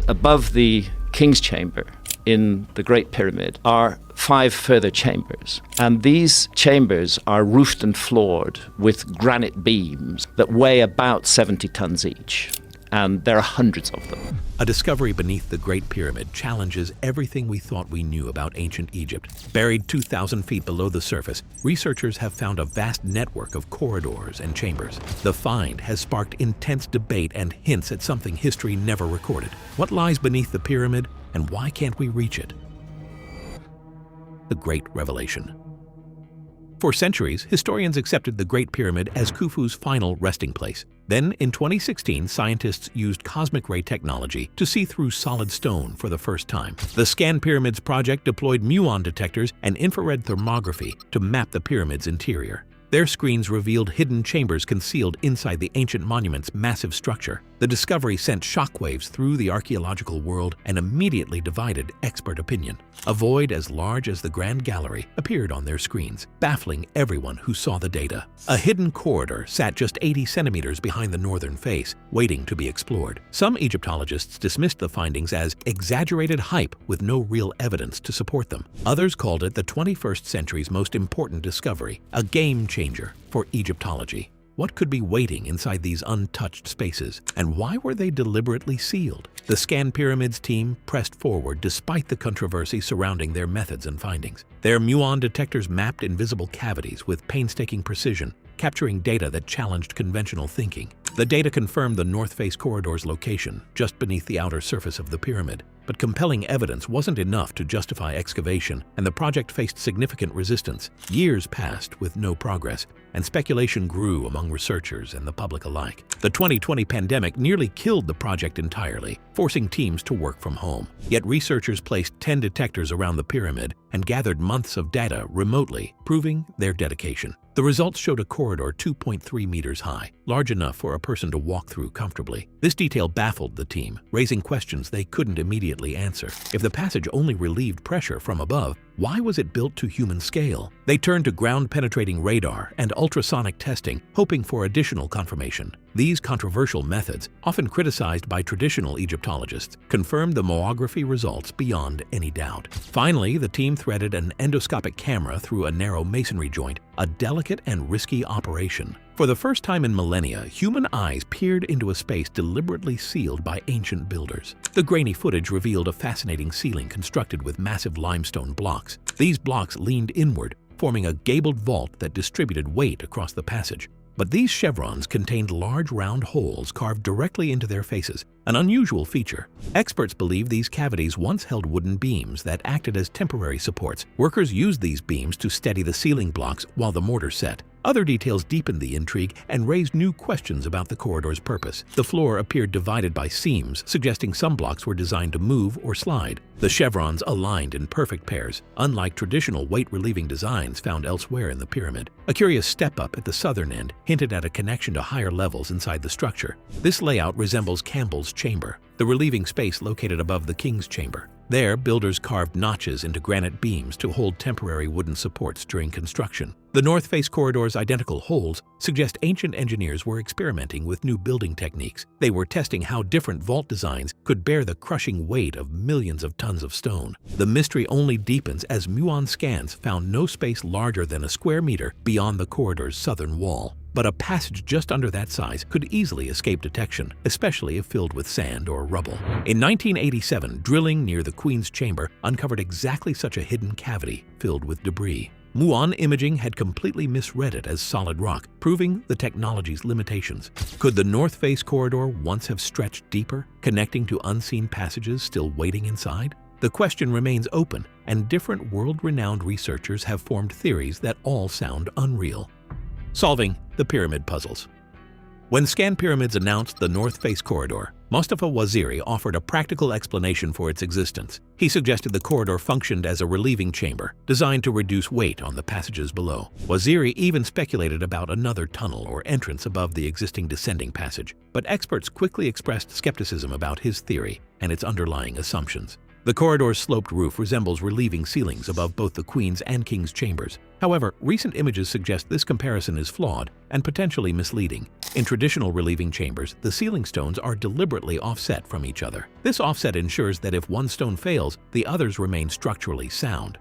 above the King's Chamber in the Great Pyramid are 5 further chambers. And these chambers are roofed and floored with granite beams that weigh about 70 tons each. And there are hundreds of them. A discovery beneath the Great Pyramid challenges everything we thought we knew about ancient Egypt. Buried 2,000 feet below the surface, researchers have found a vast network of corridors and chambers. The find has sparked intense debate and hints at something history never recorded. What lies beneath the pyramid, and why can't we reach it? The Great Revelation. For centuries, historians accepted the Great Pyramid as Khufu's final resting place. Then, in 2016, scientists used cosmic ray technology to see through solid stone for the first time. The Scan Pyramids project deployed muon detectors and infrared thermography to map the pyramid's interior. Their screens revealed hidden chambers concealed inside the ancient monument's massive structure. The discovery sent shockwaves through the archaeological world and immediately divided expert opinion. A void as large as the Grand Gallery appeared on their screens, baffling everyone who saw the data. A hidden corridor sat just 80 centimeters behind the northern face, waiting to be explored. Some Egyptologists dismissed the findings as exaggerated hype with no real evidence to support them. Others called it the 21st century's most important discovery, a game changer for Egyptology. What could be waiting inside these untouched spaces, and why were they deliberately sealed? The Scan Pyramids team pressed forward despite the controversy surrounding their methods and findings. Their muon detectors mapped invisible cavities with painstaking precision, capturing data that challenged conventional thinking. The data confirmed the North Face corridor's location, just beneath the outer surface of the pyramid. But compelling evidence wasn't enough to justify excavation, and the project faced significant resistance. Years passed with no progress, and speculation grew among researchers and the public alike. The 2020 pandemic nearly killed the project entirely, forcing teams to work from home. Yet researchers placed 10 detectors around the pyramid and gathered months of data remotely, proving their dedication. The results showed a corridor 2.3 meters high, large enough for a person to walk through comfortably. This detail baffled the team, raising questions they couldn't immediately answer. If the passage only relieved pressure from above, why was it built to human scale? They turned to ground-penetrating radar and ultrasonic testing, hoping for additional confirmation. These controversial methods, often criticized by traditional Egyptologists, confirmed the moography results beyond any doubt. Finally, the team threaded an endoscopic camera through a narrow masonry joint, a delicate and risky operation. For the first time in millennia, human eyes peered into a space deliberately sealed by ancient builders. The grainy footage revealed a fascinating ceiling constructed with massive limestone blocks. These blocks leaned inward, forming a gabled vault that distributed weight across the passage. But these chevrons contained large round holes carved directly into their faces, an unusual feature. Experts believe these cavities once held wooden beams that acted as temporary supports. Workers used these beams to steady the ceiling blocks while the mortar set. Other details deepened the intrigue and raised new questions about the corridor's purpose. The floor appeared divided by seams, suggesting some blocks were designed to move or slide. The chevrons aligned in perfect pairs, unlike traditional weight-relieving designs found elsewhere in the pyramid. A curious step-up at the southern end hinted at a connection to higher levels inside the structure. This layout resembles Campbell's chamber, the relieving space located above the King's Chamber. There, builders carved notches into granite beams to hold temporary wooden supports during construction. The North Face corridor's identical holes suggest ancient engineers were experimenting with new building techniques. They were testing how different vault designs could bear the crushing weight of millions of tons of stone. The mystery only deepens as muon scans found no space larger than a square meter beyond the corridor's southern wall. But a passage just under that size could easily escape detection, especially if filled with sand or rubble. In 1987, drilling near the Queen's Chamber uncovered exactly such a hidden cavity filled with debris. Muon imaging had completely misread it as solid rock, proving the technology's limitations. Could the North Face corridor once have stretched deeper, connecting to unseen passages still waiting inside? The question remains open, and different world-renowned researchers have formed theories that all sound unreal. Solving the pyramid puzzles. When Scan Pyramids announced the North Face corridor, Mustafa Waziri offered a practical explanation for its existence. He suggested the corridor functioned as a relieving chamber, designed to reduce weight on the passages below. Waziri even speculated about another tunnel or entrance above the existing descending passage, but experts quickly expressed skepticism about his theory and its underlying assumptions. The corridor's sloped roof resembles relieving ceilings above both the Queen's and King's chambers. However, recent images suggest this comparison is flawed and potentially misleading. In traditional relieving chambers, the ceiling stones are deliberately offset from each other. This offset ensures that if one stone fails, the others remain structurally sound.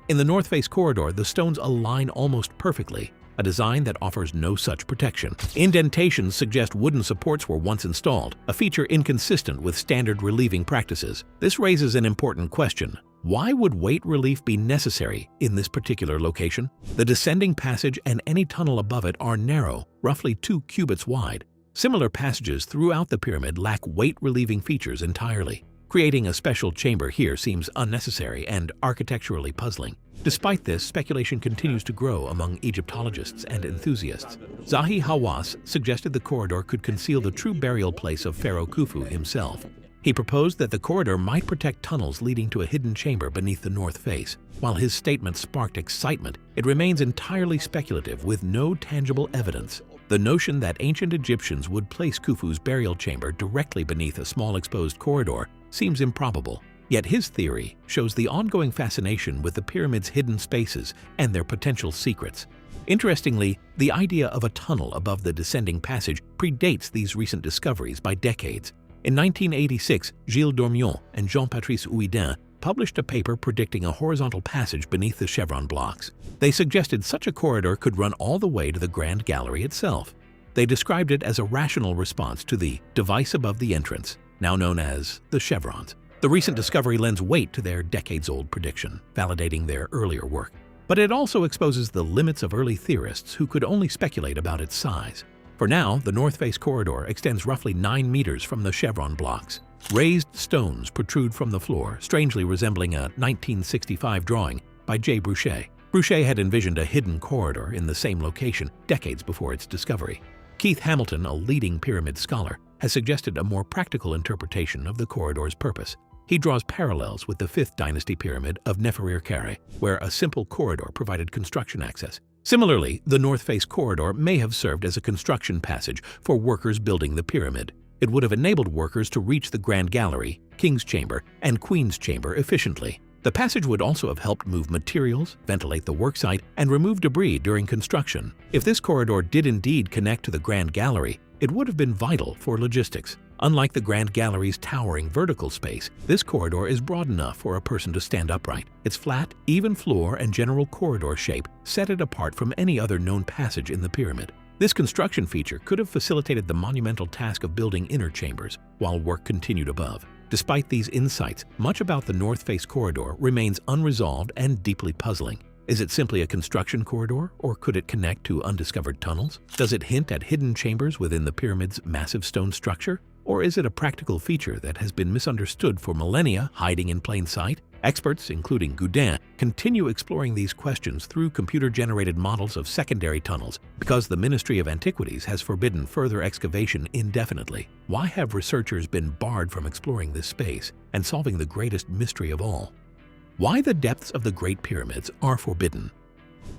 In the north face corridor, the stones align almost perfectly, a design that offers no such protection. Indentations suggest wooden supports were once installed, a feature inconsistent with standard relieving practices. This raises an important question. Why would weight relief be necessary in this particular location? The descending passage and any tunnel above it are narrow, roughly 2 cubits wide. Similar passages throughout the pyramid lack weight-relieving features entirely. Creating a special chamber here seems unnecessary and architecturally puzzling. Despite this, speculation continues to grow among Egyptologists and enthusiasts. Zahi Hawass suggested the corridor could conceal the true burial place of Pharaoh Khufu himself. He proposed that the corridor might protect tunnels leading to a hidden chamber beneath the north face. While his statement sparked excitement, it remains entirely speculative with no tangible evidence. The notion that ancient Egyptians would place Khufu's burial chamber directly beneath a small exposed corridor seems improbable. Yet his theory shows the ongoing fascination with the pyramid's hidden spaces and their potential secrets. Interestingly, the idea of a tunnel above the descending passage predates these recent discoveries by decades. In 1986, Gilles Dormion and Jean-Patrice Ouidin published a paper predicting a horizontal passage beneath the chevron blocks. They suggested such a corridor could run all the way to the Grand Gallery itself. They described it as a rational response to the device above the entrance, now known as the chevrons. The recent discovery lends weight to their decades-old prediction, validating their earlier work. But it also exposes the limits of early theorists who could only speculate about its size. For now, the north face corridor extends roughly 9 meters from the chevron blocks. Raised stones protrude from the floor, strangely resembling a 1965 drawing by J. Bruchet. Bruchet had envisioned a hidden corridor in the same location decades before its discovery. Keith Hamilton, a leading pyramid scholar, has suggested a more practical interpretation of the corridor's purpose. He draws parallels with the 5th dynasty pyramid of Nefertiti, where a simple corridor provided construction access. Similarly, the north face corridor may have served as a construction passage for workers building the pyramid. It would have enabled workers to reach the Grand Gallery, King's Chamber, and Queen's Chamber efficiently. The passage would also have helped move materials, ventilate the worksite, and remove debris during construction. If this corridor did indeed connect to the Grand Gallery, it would have been vital for logistics. Unlike the Grand Gallery's towering vertical space, this corridor is broad enough for a person to stand upright. Its flat, even floor and general corridor shape set it apart from any other known passage in the pyramid. This construction feature could have facilitated the monumental task of building inner chambers while work continued above. Despite these insights, much about the north face corridor remains unresolved and deeply puzzling. Is it simply a construction corridor, or could it connect to undiscovered tunnels? Does it hint at hidden chambers within the pyramid's massive stone structure? Or is it a practical feature that has been misunderstood for millennia, hiding in plain sight? Experts, including Goudin, continue exploring these questions through computer-generated models of secondary tunnels because the Ministry of Antiquities has forbidden further excavation indefinitely. Why have researchers been barred from exploring this space and solving the greatest mystery of all? Why the depths of the Great Pyramids are forbidden.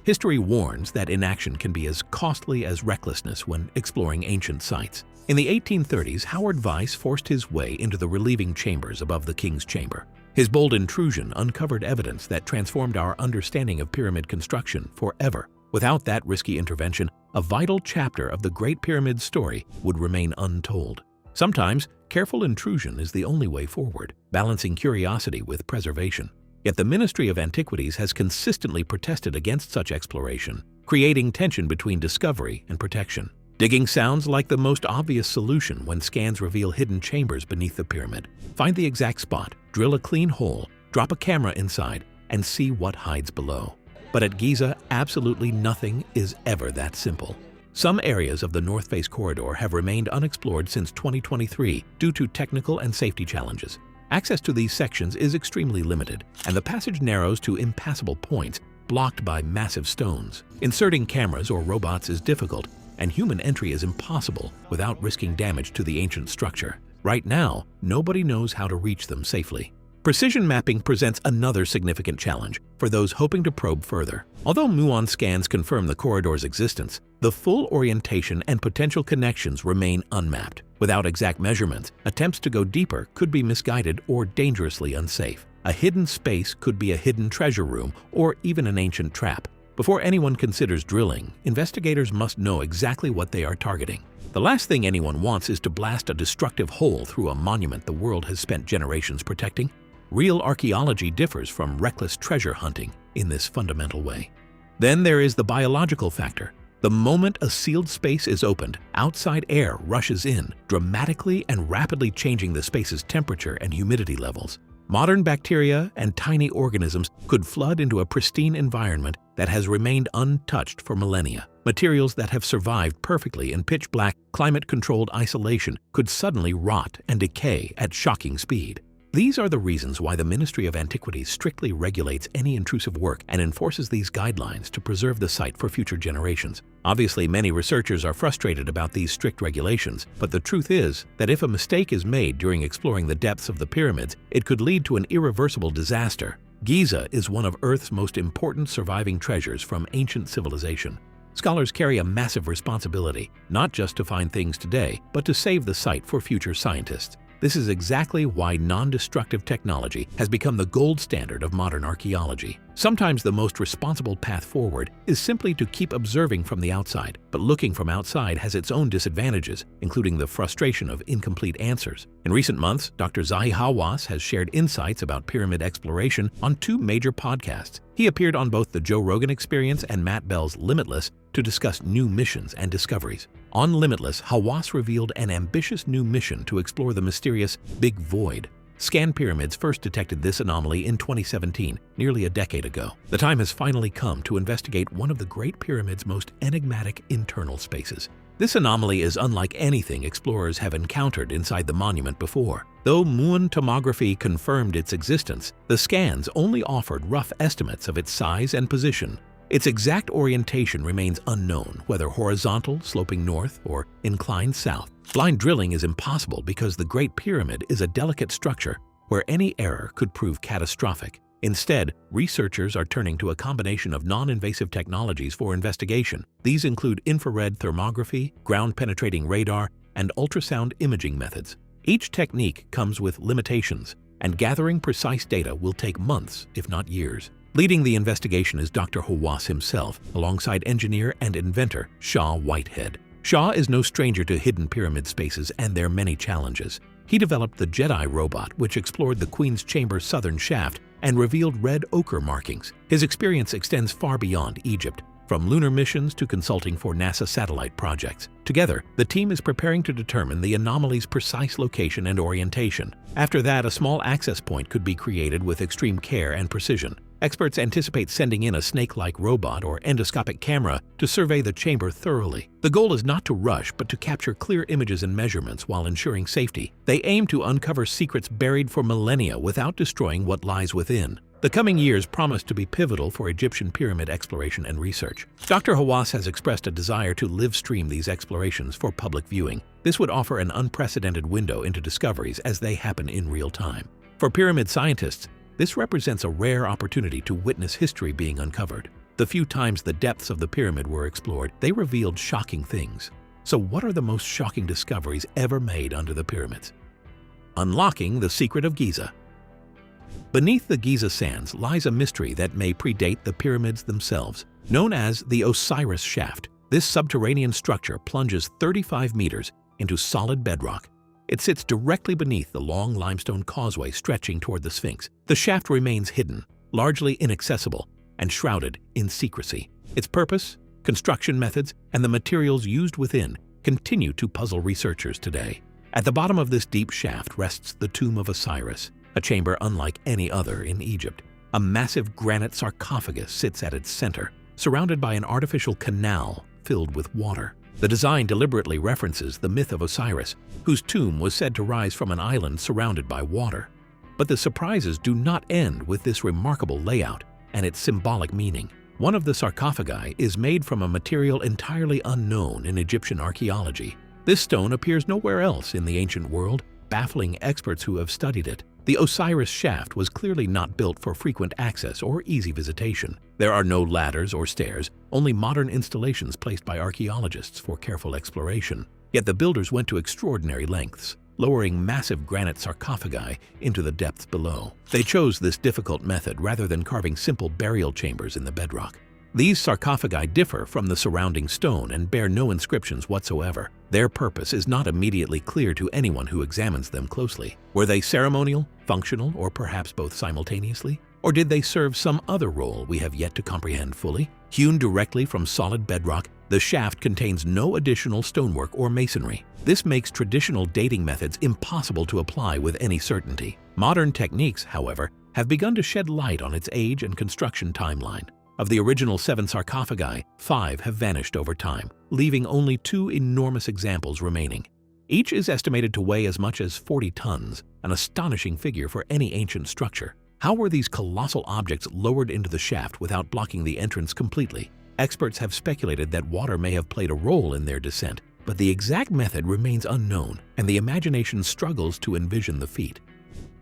History warns that inaction can be as costly as recklessness when exploring ancient sites. In the 1830s, Howard Weiss forced his way into the relieving chambers above the King's Chamber. His bold intrusion uncovered evidence that transformed our understanding of pyramid construction forever. Without that risky intervention, a vital chapter of the Great Pyramid's story would remain untold. Sometimes, careful intrusion is the only way forward, balancing curiosity with preservation. Yet the Ministry of Antiquities has consistently protested against such exploration, creating tension between discovery and protection. Digging sounds like the most obvious solution when scans reveal hidden chambers beneath the pyramid. Find the exact spot, drill a clean hole, drop a camera inside, and see what hides below. But at Giza, absolutely nothing is ever that simple. Some areas of the North Face corridor have remained unexplored since 2023 due to technical and safety challenges. Access to these sections is extremely limited, and the passage narrows to impassable points blocked by massive stones. Inserting cameras or robots is difficult, and human entry is impossible without risking damage to the ancient structure. Right now, nobody knows how to reach them safely. Precision mapping presents another significant challenge for those hoping to probe further. Although muon scans confirm the corridor's existence, the full orientation and potential connections remain unmapped. Without exact measurements, attempts to go deeper could be misguided or dangerously unsafe. A hidden space could be a hidden treasure room or even an ancient trap. Before anyone considers drilling, investigators must know exactly what they are targeting. The last thing anyone wants is to blast a destructive hole through a monument the world has spent generations protecting. Real archaeology differs from reckless treasure hunting in this fundamental way. Then there is the biological factor. The moment a sealed space is opened, outside air rushes in, dramatically and rapidly changing the space's temperature and humidity levels. Modern bacteria and tiny organisms could flood into a pristine environment that has remained untouched for millennia. Materials that have survived perfectly in pitch-black, climate-controlled isolation could suddenly rot and decay at shocking speed. These are the reasons why the Ministry of Antiquities strictly regulates any intrusive work and enforces these guidelines to preserve the site for future generations. Obviously, many researchers are frustrated about these strict regulations, but the truth is that if a mistake is made during exploring the depths of the pyramids, it could lead to an irreversible disaster. Giza is one of Earth's most important surviving treasures from ancient civilization. Scholars carry a massive responsibility, not just to find things today, but to save the site for future scientists. This is exactly why non-destructive technology has become the gold standard of modern archaeology. Sometimes the most responsible path forward is simply to keep observing from the outside, but looking from outside has its own disadvantages, including the frustration of incomplete answers. In recent months, Dr. Zahi Hawass has shared insights about pyramid exploration on 2 major podcasts. He appeared on both the Joe Rogan Experience and Matt Bell's Limitless to discuss new missions and discoveries. On Limitless, Hawass revealed an ambitious new mission to explore the mysterious Big Void. Scan Pyramids first detected this anomaly in 2017, nearly a decade ago. The time has finally come to investigate one of the Great Pyramid's most enigmatic internal spaces. This anomaly is unlike anything explorers have encountered inside the monument before. Though Muon tomography confirmed its existence, the scans only offered rough estimates of its size and position. Its exact orientation remains unknown, whether horizontal, sloping north, or inclined south. Blind drilling is impossible because the Great Pyramid is a delicate structure where any error could prove catastrophic. Instead, researchers are turning to a combination of non-invasive technologies for investigation. These include infrared thermography, ground-penetrating radar, and ultrasound imaging methods. Each technique comes with limitations, and gathering precise data will take months, if not years. Leading the investigation is Dr. Hawass himself, alongside engineer and inventor Shaw Whitehead. Shaw is no stranger to hidden pyramid spaces and their many challenges. He developed the JRE robot, which explored the Queen's Chamber southern shaft and revealed red ochre markings. His experience extends far beyond Egypt, from lunar missions to consulting for NASA satellite projects. Together, the team is preparing to determine the anomaly's precise location and orientation. After that, a small access point could be created with extreme care and precision. Experts anticipate sending in a snake-like robot or endoscopic camera to survey the chamber thoroughly. The goal is not to rush, but to capture clear images and measurements while ensuring safety. They aim to uncover secrets buried for millennia without destroying what lies within. The coming years promise to be pivotal for Egyptian pyramid exploration and research. Dr. Hawass has expressed a desire to live-stream these explorations for public viewing. This would offer an unprecedented window into discoveries as they happen in real time. For pyramid scientists, this represents a rare opportunity to witness history being uncovered. The few times the depths of the pyramid were explored, they revealed shocking things. So what are the most shocking discoveries ever made under the pyramids? Unlocking the secret of Giza. Beneath the Giza sands lies a mystery that may predate the pyramids themselves. Known as the Osiris shaft, this subterranean structure plunges 35 meters into solid bedrock. It sits directly beneath the long limestone causeway stretching toward the Sphinx. The shaft remains hidden, largely inaccessible, and shrouded in secrecy. Its purpose, construction methods, and the materials used within continue to puzzle researchers today. At the bottom of this deep shaft rests the tomb of Osiris, a chamber unlike any other in Egypt. A massive granite sarcophagus sits at its center, surrounded by an artificial canal filled with water. The design deliberately references the myth of Osiris, whose tomb was said to rise from an island surrounded by water. But the surprises do not end with this remarkable layout and its symbolic meaning. One of the sarcophagi is made from a material entirely unknown in Egyptian archaeology. This stone appears nowhere else in the ancient world, baffling experts who have studied it. The Osiris shaft was clearly not built for frequent access or easy visitation. There are no ladders or stairs, only modern installations placed by archaeologists for careful exploration. Yet the builders went to extraordinary lengths. lowering massive granite sarcophagi into the depths below. They chose this difficult method rather than carving simple burial chambers in the bedrock. These sarcophagi differ from the surrounding stone and bear no inscriptions whatsoever. Their purpose is not immediately clear to anyone who examines them closely. Were they ceremonial, functional, or perhaps both simultaneously? Or did they serve some other role we have yet to comprehend fully? Hewn directly from solid bedrock, the shaft contains no additional stonework or masonry. This makes traditional dating methods impossible to apply with any certainty. Modern techniques, however, have begun to shed light on its age and construction timeline. Of the original 7 sarcophagi, 5 have vanished over time, leaving only 2 enormous examples remaining. Each is estimated to weigh as much as 40 tons, an astonishing figure for any ancient structure. How were these colossal objects lowered into the shaft without blocking the entrance completely? Experts have speculated that water may have played a role in their descent, but the exact method remains unknown, and the imagination struggles to envision the feat.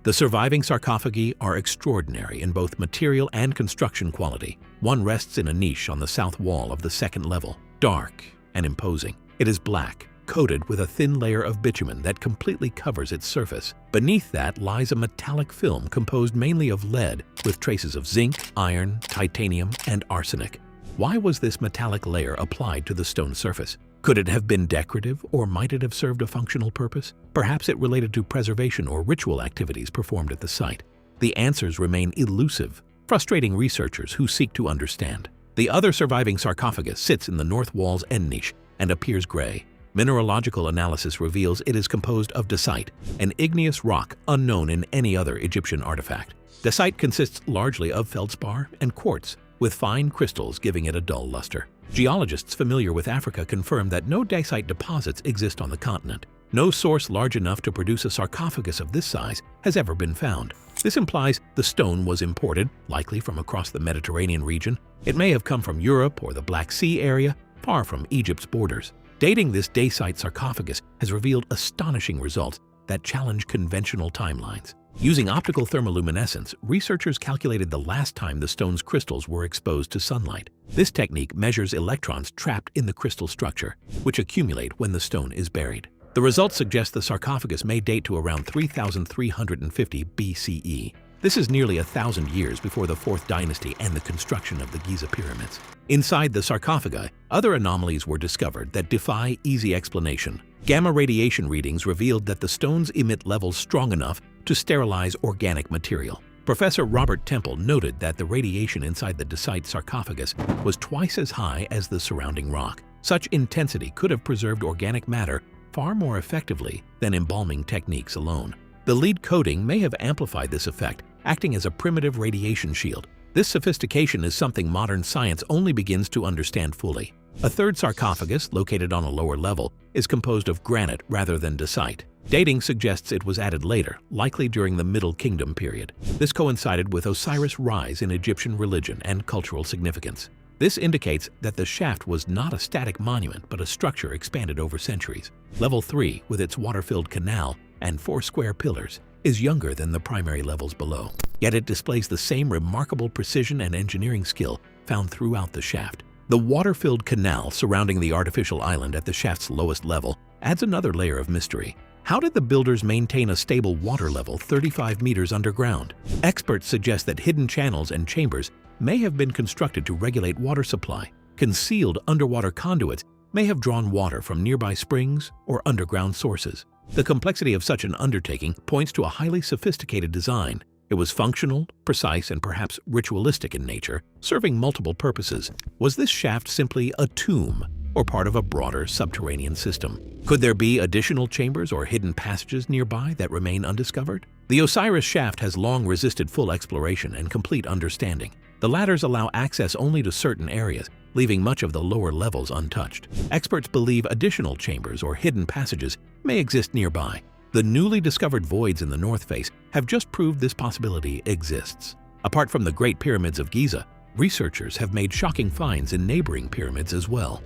The surviving sarcophagi are extraordinary in both material and construction quality. One rests in a niche on the south wall of the second level, dark and imposing. It is black, coated with a thin layer of bitumen that completely covers its surface. Beneath that lies a metallic film composed mainly of lead, with traces of zinc, iron, titanium, and arsenic. Why was this metallic layer applied to the stone surface? Could it have been decorative, or might it have served a functional purpose? Perhaps it related to preservation or ritual activities performed at the site. The answers remain elusive, frustrating researchers who seek to understand. The other surviving sarcophagus sits in the north wall's end niche and appears gray. Mineralogical analysis reveals it is composed of dacite, an igneous rock unknown in any other Egyptian artifact. Dacite consists largely of feldspar and quartz, with fine crystals giving it a dull luster. Geologists familiar with Africa confirm that no dacite deposits exist on the continent. No source large enough to produce a sarcophagus of this size has ever been found. This implies the stone was imported, likely from across the Mediterranean region. It may have come from Europe or the Black Sea area, far from Egypt's borders. Dating this dacite sarcophagus has revealed astonishing results that challenge conventional timelines. Using optical thermoluminescence, researchers calculated the last time the stone's crystals were exposed to sunlight. This technique measures electrons trapped in the crystal structure, which accumulate when the stone is buried. The results suggest the sarcophagus may date to around 3,350 BCE. This is nearly 1,000 years before the 4th dynasty and the construction of the Giza pyramids. Inside the sarcophagi, other anomalies were discovered that defy easy explanation. Gamma radiation readings revealed that the stones emit levels strong enough to sterilize organic material. Professor Robert Temple noted that the radiation inside the dacite sarcophagus was twice as high as the surrounding rock. Such intensity could have preserved organic matter far more effectively than embalming techniques alone. The lead coating may have amplified this effect, acting as a primitive radiation shield. This sophistication is something modern science only begins to understand fully. A third sarcophagus, located on a lower level, is composed of granite rather than dacite. Dating suggests it was added later, likely during the Middle Kingdom period. This coincided with Osiris' rise in Egyptian religion and cultural significance. This indicates that the shaft was not a static monument but a structure expanded over centuries. Level 3, with its water-filled canal and 4 square pillars, is younger than the primary levels below. Yet it displays the same remarkable precision and engineering skill found throughout the shaft. The water-filled canal surrounding the artificial island at the shaft's lowest level adds another layer of mystery. How did the builders maintain a stable water level 35 meters underground? Experts suggest that hidden channels and chambers may have been constructed to regulate water supply. Concealed underwater conduits may have drawn water from nearby springs or underground sources. The complexity of such an undertaking points to a highly sophisticated design. It was functional, precise, and perhaps ritualistic in nature, serving multiple purposes. Was this shaft simply a tomb or part of a broader subterranean system? Could there be additional chambers or hidden passages nearby that remain undiscovered? The Osiris shaft has long resisted full exploration and complete understanding. The ladders allow access only to certain areas, leaving much of the lower levels untouched. Experts believe additional chambers or hidden passages may exist nearby. The newly discovered voids in the north face have just proved this possibility exists. Apart from the Great Pyramids of Giza, researchers have made shocking finds in neighboring pyramids as well.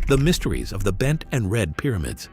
The mysteries of the Bent and Red Pyramids.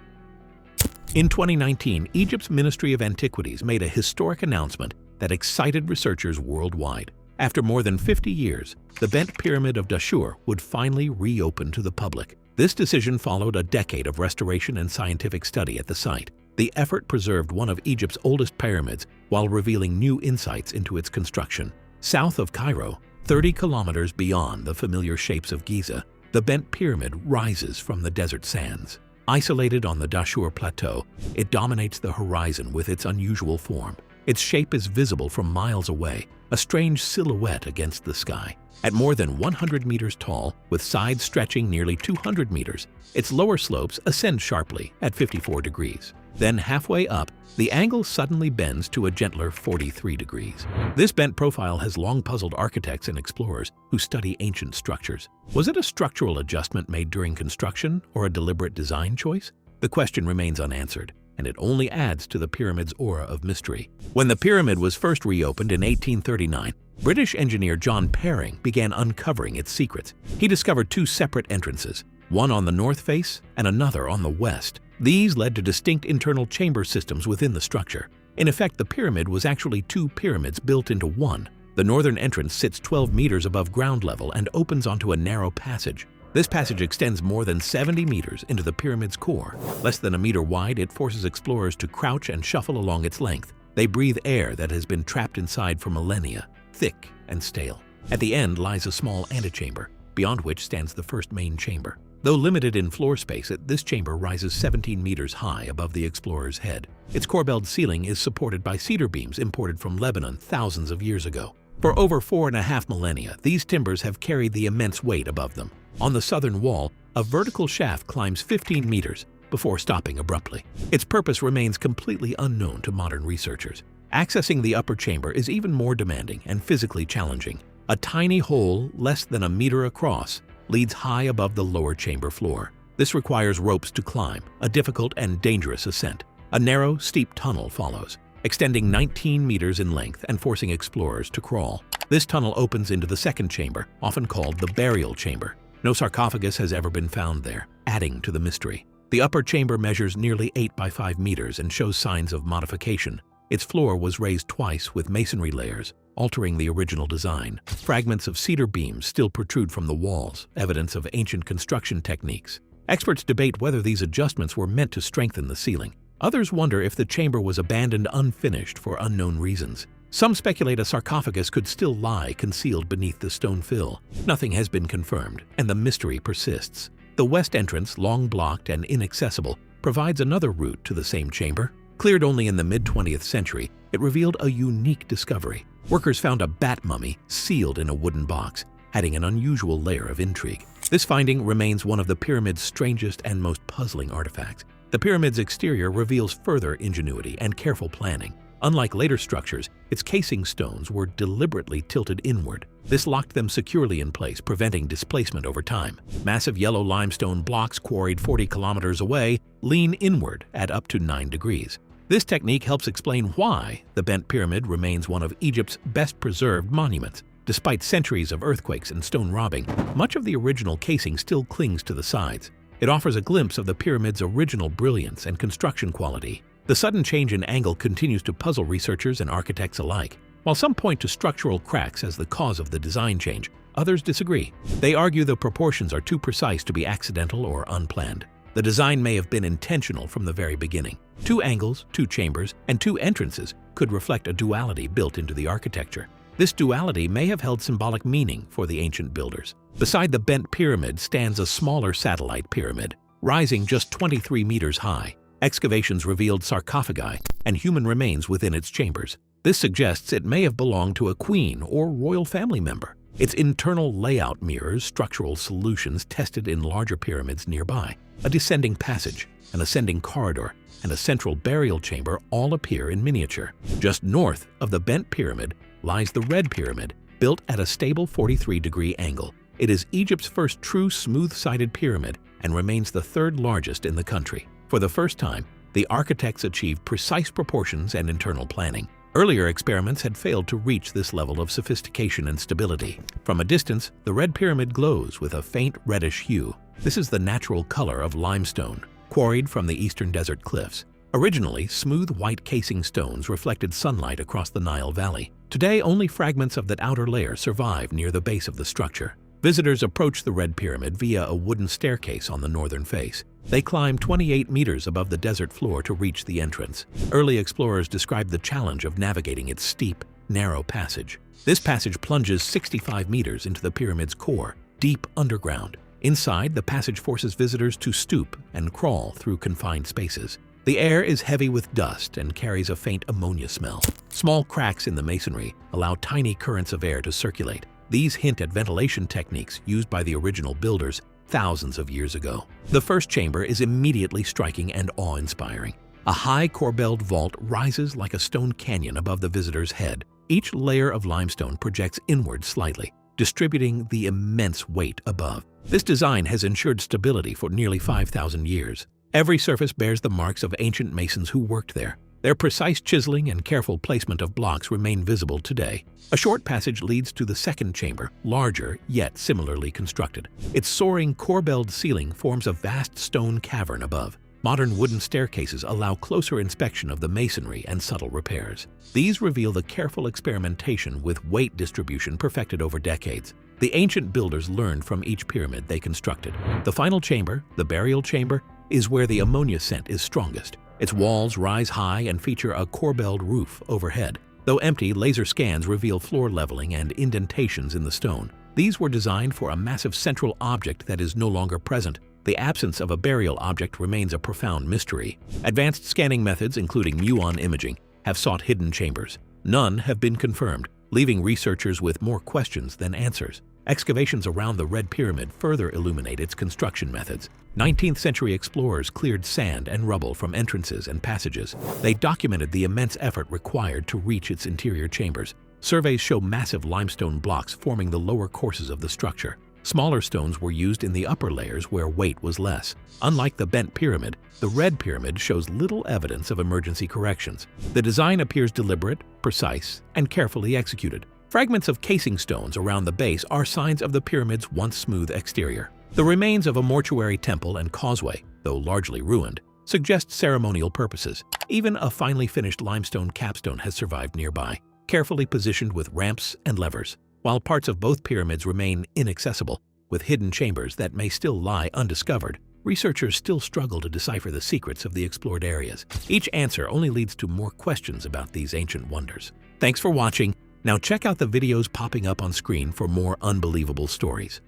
In 2019, Egypt's Ministry of Antiquities made a historic announcement that excited researchers worldwide. After more than 50 years, the Bent Pyramid of Dashur would finally reopen to the public. This decision followed a decade of restoration and scientific study at the site. The effort preserved one of Egypt's oldest pyramids while revealing new insights into its construction. South of Cairo, 30 kilometers beyond the familiar shapes of Giza, the bent pyramid rises from the desert sands. Isolated on the Dashur Plateau, it dominates the horizon with its unusual form. Its shape is visible from miles away, a strange silhouette against the sky. At more than 100 meters tall, with sides stretching nearly 200 meters, its lower slopes ascend sharply at 54 degrees. Then halfway up, the angle suddenly bends to a gentler 43 degrees. This bent profile has long puzzled architects and explorers who study ancient structures. Was it a structural adjustment made during construction or a deliberate design choice? The question remains unanswered, and it only adds to the pyramid's aura of mystery. When the pyramid was first reopened in 1839, British engineer John Perring began uncovering its secrets. He discovered two separate entrances, one on the north face and another on the west. These led to distinct internal chamber systems within the structure. In effect, the pyramid was actually two pyramids built into one. The northern entrance sits 12 meters above ground level and opens onto a narrow passage. This passage extends more than 70 meters into the pyramid's core. Less than a meter wide, it forces explorers to crouch and shuffle along its length. They breathe air that has been trapped inside for millennia, thick and stale. At the end lies a small antechamber, beyond which stands the first main chamber. Though limited in floor space, this chamber rises 17 meters high above the explorer's head. Its corbelled ceiling is supported by cedar beams imported from Lebanon thousands of years ago. For over 4.5 millennia, these timbers have carried the immense weight above them. On the southern wall, a vertical shaft climbs 15 meters before stopping abruptly. Its purpose remains completely unknown to modern researchers. Accessing the upper chamber is even more demanding and physically challenging. A tiny hole less than a meter across leads high above the lower chamber floor. This requires ropes to climb, a difficult and dangerous ascent. A narrow, steep tunnel follows, extending 19 meters in length and forcing explorers to crawl. This tunnel opens into the second chamber, often called the burial chamber. No sarcophagus has ever been found there, adding to the mystery. The upper chamber measures nearly 8 by 5 meters and shows signs of modification. Its floor was raised twice with masonry layers, altering the original design. Fragments of cedar beams still protrude from the walls, evidence of ancient construction techniques. Experts debate whether these adjustments were meant to strengthen the ceiling. Others wonder if the chamber was abandoned unfinished for unknown reasons. Some speculate a sarcophagus could still lie concealed beneath the stone fill. Nothing has been confirmed, and the mystery persists. The west entrance, long blocked and inaccessible, provides another route to the same chamber. Cleared only in the mid-20th century, it revealed a unique discovery. Workers found a bat mummy sealed in a wooden box, adding an unusual layer of intrigue. This finding remains one of the pyramid's strangest and most puzzling artifacts. The pyramid's exterior reveals further ingenuity and careful planning. Unlike later structures, its casing stones were deliberately tilted inward. This locked them securely in place, preventing displacement over time. Massive yellow limestone blocks quarried 40 kilometers away lean inward at up to 9 degrees. This technique helps explain why the bent pyramid remains one of Egypt's best-preserved monuments. Despite centuries of earthquakes and stone robbing, much of the original casing still clings to the sides. It offers a glimpse of the pyramid's original brilliance and construction quality. The sudden change in angle continues to puzzle researchers and architects alike. While some point to structural cracks as the cause of the design change, others disagree. They argue the proportions are too precise to be accidental or unplanned. The design may have been intentional from the very beginning. 2 angles, 2 chambers, and 2 entrances could reflect a duality built into the architecture. This duality may have held symbolic meaning for the ancient builders. Beside the bent pyramid stands a smaller satellite pyramid, rising just 23 meters high. Excavations revealed sarcophagi and human remains within its chambers. This suggests it may have belonged to a queen or royal family member. Its internal layout mirrors structural solutions tested in larger pyramids nearby. A descending passage, an ascending corridor, and a central burial chamber all appear in miniature. Just north of the bent pyramid lies the red pyramid, built at a stable 43-degree angle. It is Egypt's first true smooth-sided pyramid and remains the 3rd largest in the country. For the first time, the architects achieved precise proportions and internal planning. Earlier experiments had failed to reach this level of sophistication and stability. From a distance, the red pyramid glows with a faint reddish hue. This is the natural color of limestone, quarried from the eastern desert cliffs. Originally, smooth white casing stones reflected sunlight across the Nile Valley. Today, only fragments of that outer layer survive near the base of the structure. Visitors approach the red pyramid via a wooden staircase on the northern face. They climb 28 meters above the desert floor to reach the entrance. Early explorers described the challenge of navigating its steep, narrow passage. This passage plunges 65 meters into the pyramid's core, deep underground. Inside, the passage forces visitors to stoop and crawl through confined spaces. The air is heavy with dust and carries a faint ammonia smell. Small cracks in the masonry allow tiny currents of air to circulate. These hint at ventilation techniques used by the original builders thousands of years ago. The first chamber is immediately striking and awe-inspiring. A high corbelled vault rises like a stone canyon above the visitor's head. Each layer of limestone projects inward slightly, distributing the immense weight above. This design has ensured stability for nearly 5,000 years. Every surface bears the marks of ancient masons who worked there. Their precise chiseling and careful placement of blocks remain visible today. A short passage leads to the second chamber, larger yet similarly constructed. Its soaring corbelled ceiling forms a vast stone cavern above. Modern wooden staircases allow closer inspection of the masonry and subtle repairs. These reveal the careful experimentation with weight distribution perfected over decades. The ancient builders learned from each pyramid they constructed. The final chamber, the burial chamber, is where the ammonia scent is strongest. Its walls rise high and feature a corbelled roof overhead. Though empty, laser scans reveal floor leveling and indentations in the stone. These were designed for a massive central object that is no longer present. The absence of a burial object remains a profound mystery. Advanced scanning methods, including muon imaging, have sought hidden chambers. None have been confirmed, leaving researchers with more questions than answers. Excavations around the Red Pyramid further illuminate its construction methods. 19th century explorers cleared sand and rubble from entrances and passages. They documented the immense effort required to reach its interior chambers. Surveys show massive limestone blocks forming the lower courses of the structure. Smaller stones were used in the upper layers where weight was less. Unlike the bent pyramid, the Red Pyramid shows little evidence of emergency corrections. The design appears deliberate, precise, and carefully executed. Fragments of casing stones around the base are signs of the pyramid's once smooth exterior. The remains of a mortuary temple and causeway, though largely ruined, suggest ceremonial purposes. Even a finely finished limestone capstone has survived nearby, carefully positioned with ramps and levers. While parts of both pyramids remain inaccessible, with hidden chambers that may still lie undiscovered, researchers still struggle to decipher the secrets of the explored areas. Each answer only leads to more questions about these ancient wonders. Thanks for watching. Now check out the videos popping up on screen for more unbelievable stories.